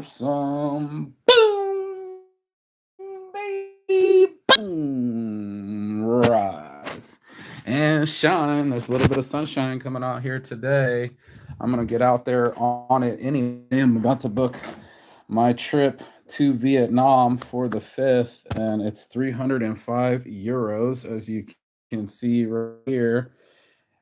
for some boom, baby, boom, rise and shine. There's a little bit of sunshine coming out here today. I'm gonna get out there on it anyway. I'm about to book my trip to Vietnam for the 5th, and it's 305 euros, as you can see right here.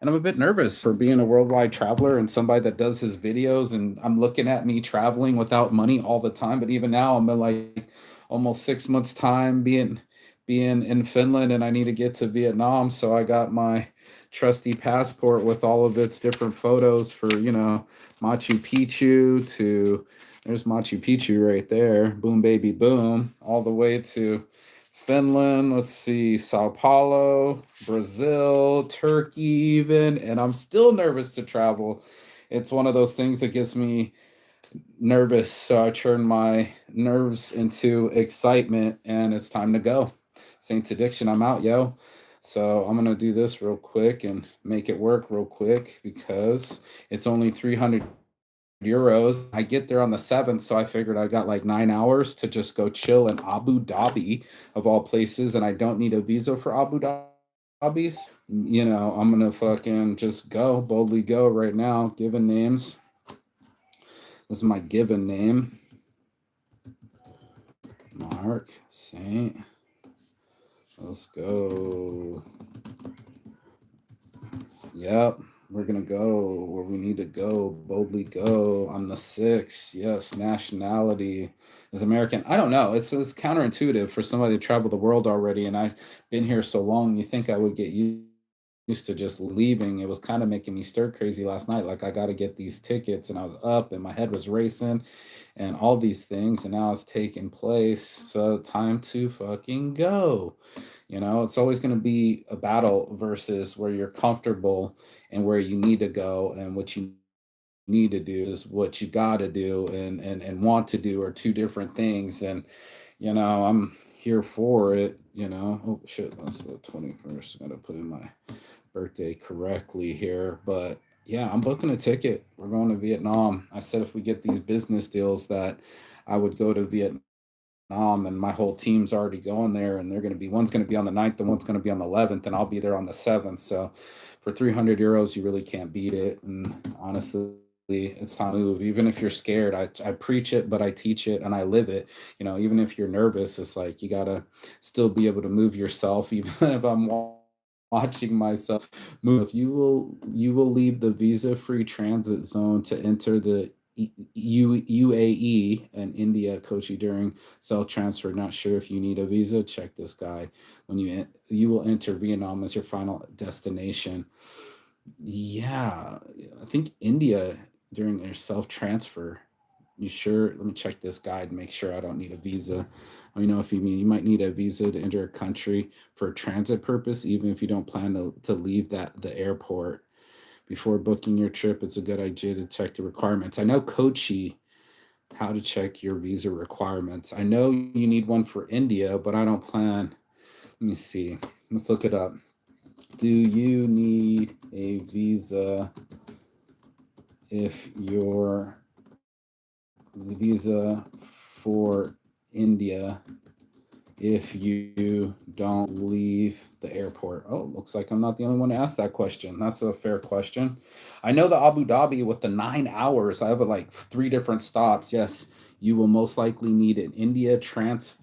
And I'm a bit nervous for being a worldwide traveler and somebody that does his videos. And I'm looking at me traveling without money all the time. But even now, I'm in like almost 6 months' time being in Finland, and I need to get to Vietnam. So I got my trusty passport with all of its different photos for Machu Picchu to there's Machu Picchu right there. Boom, baby, boom, all the way to Finland, let's see, Sao Paulo, Brazil, Turkey, even. And I'm still nervous to travel. It's one of those things that gets me nervous. So I turn my nerves into excitement, and it's time to go. Saints Addiction, I'm out, yo. So I'm going to do this real quick and make it work real quick because it's only 300 euros. I get there on the 7th, so I figured I got like 9 hours to just go chill in Abu Dhabi, of all places, and I don't need a visa for Abu Dhabi. I'm gonna fucking just go boldly go right now. Given names. This is my given name. Mark Saint. Let's go. Yep. We're gonna go where we need to go. Boldly go on the 6th. Yes, nationality is American. I don't know. It's counterintuitive for somebody to travel the world already, and I've been here so long. You think I would get used to just leaving. It was kind of making me stir crazy last night. Like I got to get these tickets, and I was up, and my head was racing, and all these things, and now it's taking place. So time to fucking go. It's always going to be a battle versus where you're comfortable and where you need to go, and what you need to do is what you got to do and want to do are two different things. And I'm here for it. Oh shit, that's the 21st. Gotta put in my birthday correctly here. But yeah, I'm booking a ticket. We're going to Vietnam. I said if we get these business deals that I would go to Vietnam, and my whole team's already going there, and they're going to be one's going to be on the 9th and one's going to be on the 11th, and I'll be there on the 7th. So for 300 euros, you really can't beat it. And honestly, it's time to move. Even if you're scared, I preach it, but I teach it and I live it. Even if you're nervous, it's like you gotta still be able to move yourself, even if I'm watching myself move. You will leave the visa-free transit zone to enter the UAE and India, Kochi, during self transfer. Not sure if you need a visa. Check this guy. When you will enter Vietnam as your final destination. Yeah, I think India during their self transfer. You sure? Let me check this guide and make sure I don't need a visa. If you might need a visa to enter a country for a transit purpose, even if you don't plan to leave the airport. Before booking your trip, it's a good idea to check the requirements. I know Kochi, how to check your visa requirements. I know you need one for India, but I don't plan. Let me see. Let's look it up. Do you need a visa if your visa for India if you don't leave the airport? Oh, looks like I'm not the only one to ask that question. That's a fair question. I know the Abu Dhabi with the 9 hours, I have like three different stops. Yes, you will most likely need an India transit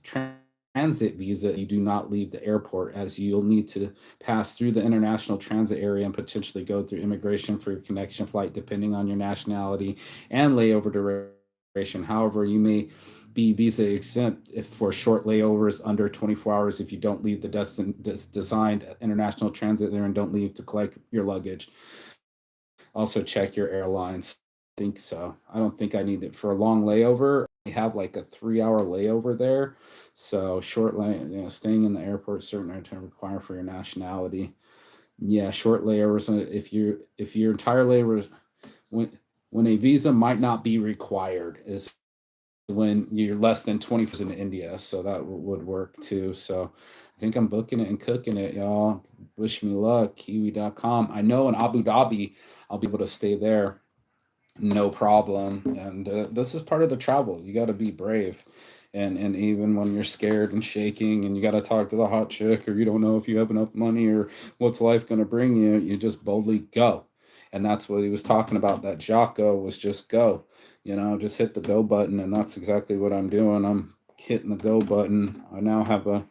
visa. You do not leave the airport, as you'll need to pass through the international transit area and potentially go through immigration for your connection flight, depending on your nationality and layover duration. However, you may be visa exempt if for short layovers under 24 hours if you don't leave the designed international transit there and don't leave to collect your luggage. Also check your airlines. Think so. I don't think I need it for a long layover. I have like a 3 hour layover there. So staying in the airport certain to require for your nationality. Yeah, short layovers. If your entire layover when when a visa might not be required is when you're less than 24 hours in India. So that would work too. So I think I'm booking it and cooking it, y'all. Wish me luck. Kiwi.com. I know in Abu Dhabi, I'll be able to stay there no problem. And this is part of the travel. You got to be brave. And even when you're scared and shaking and you got to talk to the hot chick or you don't know if you have enough money or what's life going to bring you, you just boldly go. And that's what he was talking about. That Jocko was just go, just hit the go button. And that's exactly what I'm doing. I'm hitting the go button. I now have a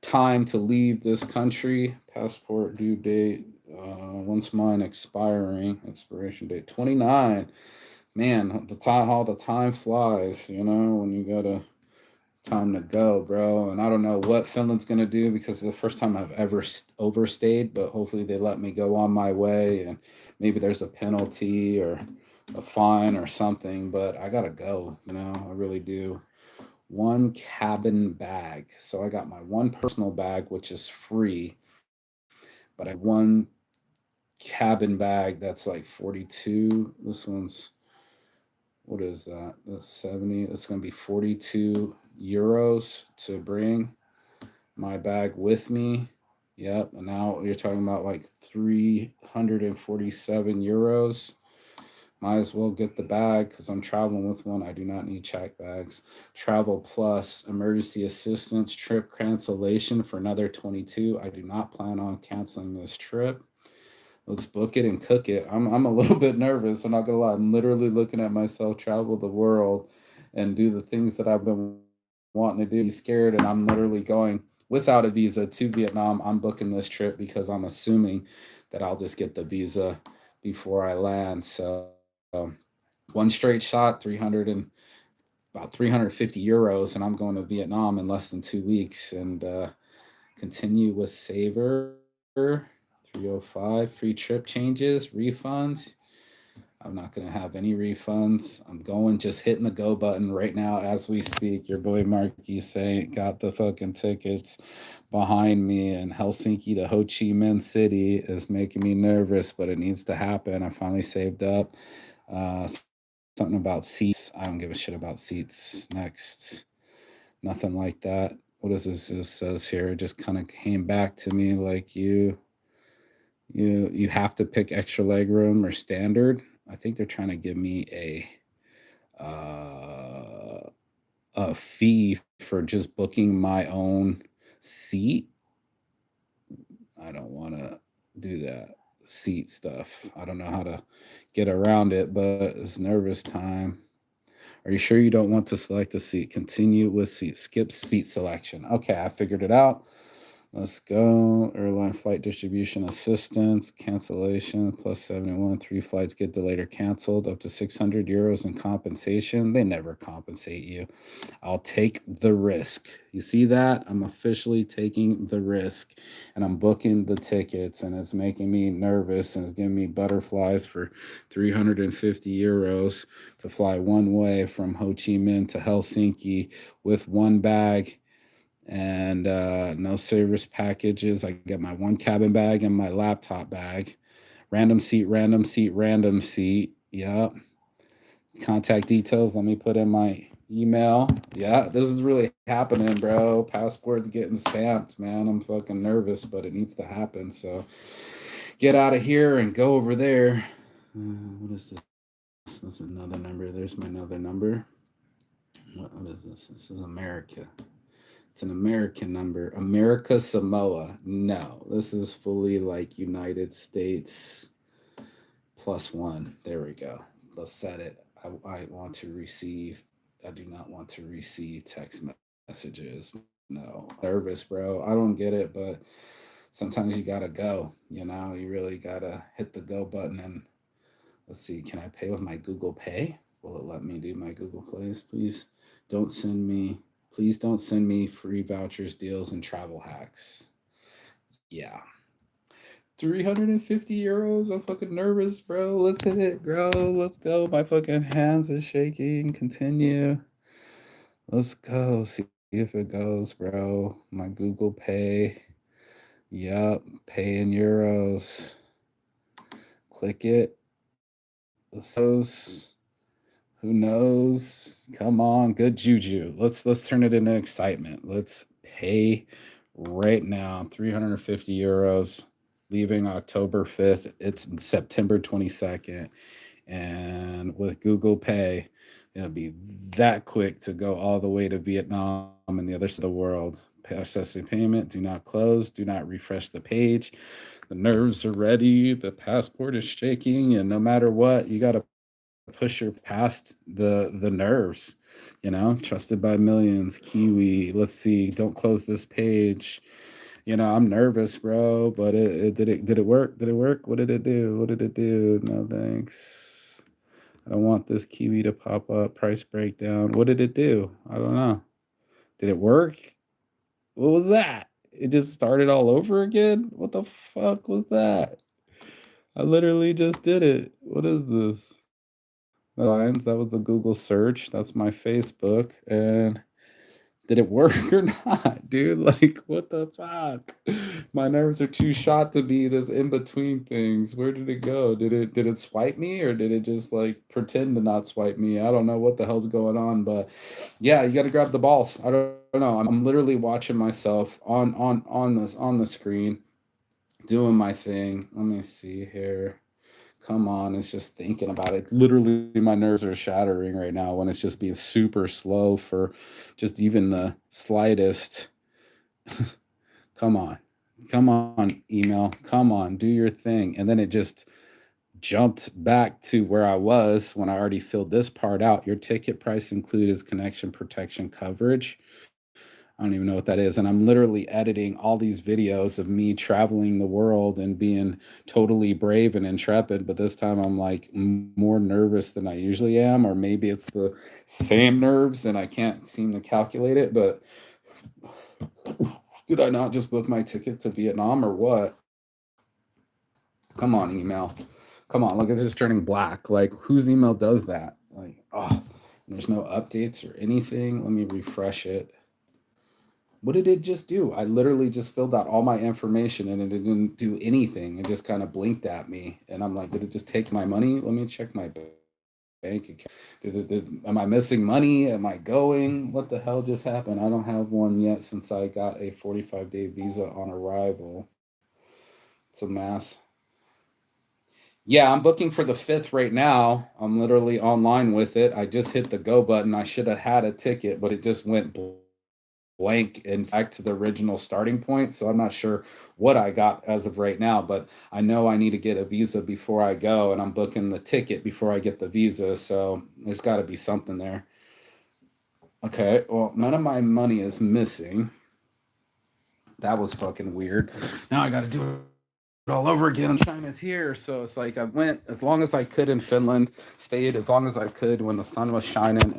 time to leave this country. Passport due date. Once mine expiration date 29. Man, the time, how the time flies, when you got a time to go, bro. And I don't know what Finland's gonna do because it's the first time I've ever overstayed, but hopefully they let me go on my way, and maybe there's a penalty or a fine or something. But I gotta go, I really do. One cabin bag. So I got my one personal bag, which is free, but I got one cabin bag that's like 42. This one's, what is that? That's 70. That's going to be 42 euros to bring my bag with me. Yep. And now you're talking about like 347 euros. Might as well get the bag because I'm traveling with one. I do not need check bags. Travel plus emergency assistance trip cancellation for another 22. I do not plan on canceling this trip. Let's book it and cook it. I'm a little bit nervous. I'm not gonna lie. I'm literally looking at myself travel the world and do the things that I've been wanting to do. Scared, and I'm literally going without a visa to Vietnam. I'm booking this trip because I'm assuming that I'll just get the visa before I land. So one straight shot, 300 and about 350 euros, and I'm going to Vietnam in less than 2 weeks. And continue with Saver 305 free trip changes, refunds. I'm not going to have any refunds. I'm going, just hitting the go button right now as we speak. Your boy Marky saying got the fucking tickets behind me, and Helsinki to Ho Chi Minh City is making me nervous, but it needs to happen. I finally saved up. Something about seats. I don't give a shit about seats. Next, nothing like that. What does this just says here? It just kind of came back to me like you have to pick extra leg room or standard. I think they're trying to give me a fee for just booking my own seat. I don't want to do that seat stuff. I don't know how to get around it, but it's nervous time. Are you sure you don't want to select a seat? Continue with seat. Skip seat selection. Okay, I figured it out. Let's go. Airline flight distribution assistance, cancellation, plus 71. Three flights get delayed or canceled, up to 600 euros in compensation. They never compensate you. I'll take the risk. You see that? I'm officially taking the risk, and I'm booking the tickets, and it's making me nervous, and it's giving me butterflies for 350 euros to fly one way from Ho Chi Minh to Helsinki with one bag and no service packages. I get my one cabin bag and my laptop bag. Random seat, random seat, random seat. Yep. Contact details. Let me put in my email. Yeah, this is really happening, bro. Passport's getting stamped, man. I'm fucking nervous, but it needs to happen. So get out of here and go over there. What is this? This is another number. There's my another number. What is this? This is America. It's an American number. America Samoa. No, this is fully like United States plus one. There we go. Let's set it. I want to receive. I do not want to receive text messages. No, nervous, bro. I don't get it, but sometimes you gotta go. You really gotta hit the go button. And let's see. Can I pay with my Google Pay? Will it let me do my Google Plays? Don't send me please don't send me free vouchers, deals, and travel hacks. Yeah. 350 euros. I'm fucking nervous, bro. Let's hit it, bro. Let's go. My fucking hands are shaking. Continue. Let's go. See if it goes, bro. My Google Pay. Yup. Pay in euros. Click it. Those. Who knows? Come on, good juju. Let's turn it into excitement. Let's pay right now. 350 euros. Leaving October 5th. It's September 22nd. And with Google Pay, it'll be that quick to go all the way to Vietnam and the other side of the world. Processing payment, do not close, do not refresh the page. The nerves are ready, the passport is shaking, and no matter what, you got to push her past the nerves, trusted by millions, Kiwi. Let's see, don't close this page. I'm nervous, bro, but it work? Did it work? What did it do? What did it do? No thanks. I don't want this Kiwi to pop up. Price breakdown. What did it do? I don't know. Did it work? What was that? It just started all over again? What the fuck was that? I literally just did it. What is this? Lines. That was the Google search. That's my Facebook. And did it work or not, dude? Like, what the fuck? My nerves are too shot to be this in between things. Where did it go? Did it swipe me, or did it just like pretend to not swipe me? I don't know what the hell's going on, but yeah, you got to grab the balls. I don't know. I'm literally watching myself on the screen doing my thing. Let me see here. Come on, it's just thinking about it. Literally, my nerves are shattering right now when it's just being super slow for just even the slightest. Come on. Come on, email. Come on, do your thing. And then it just jumped back to where I was when I already filled this part out. Your ticket price includes connection protection coverage. I don't even know what that is. And I'm literally editing all these videos of me traveling the world and being totally brave and intrepid. But this time I'm like more nervous than I usually am, or maybe it's the same nerves and I can't seem to calculate it. But did I not just book my ticket to Vietnam or what? Come on, email. Come on, look, it's just turning black. Like, whose email does that? Like, oh, there's no updates or anything. Let me refresh it. What did it just do? I literally just filled out all my information and it didn't do anything. It just kind of blinked at me. And I'm like, did it just take my money? Let me check my bank account. Am I missing money? Am I going? What the hell just happened? I don't have one yet since I got a 45-day visa on arrival. It's a mass. Yeah, I'm booking for the 5th right now. I'm literally online with it. I just hit the go button. I should have had a ticket, but it just went blank and back to the original starting point. So I'm not sure what I got as of right now, but I know I need to get a visa before I go, and I'm booking the ticket before I get the visa. So there's got to be something there. Okay, well, none of my money is missing. That was fucking weird. Now I got to do it all over again. China's here, so it's like I went as long as I could in Finland, stayed as long as I could when the sun was shining,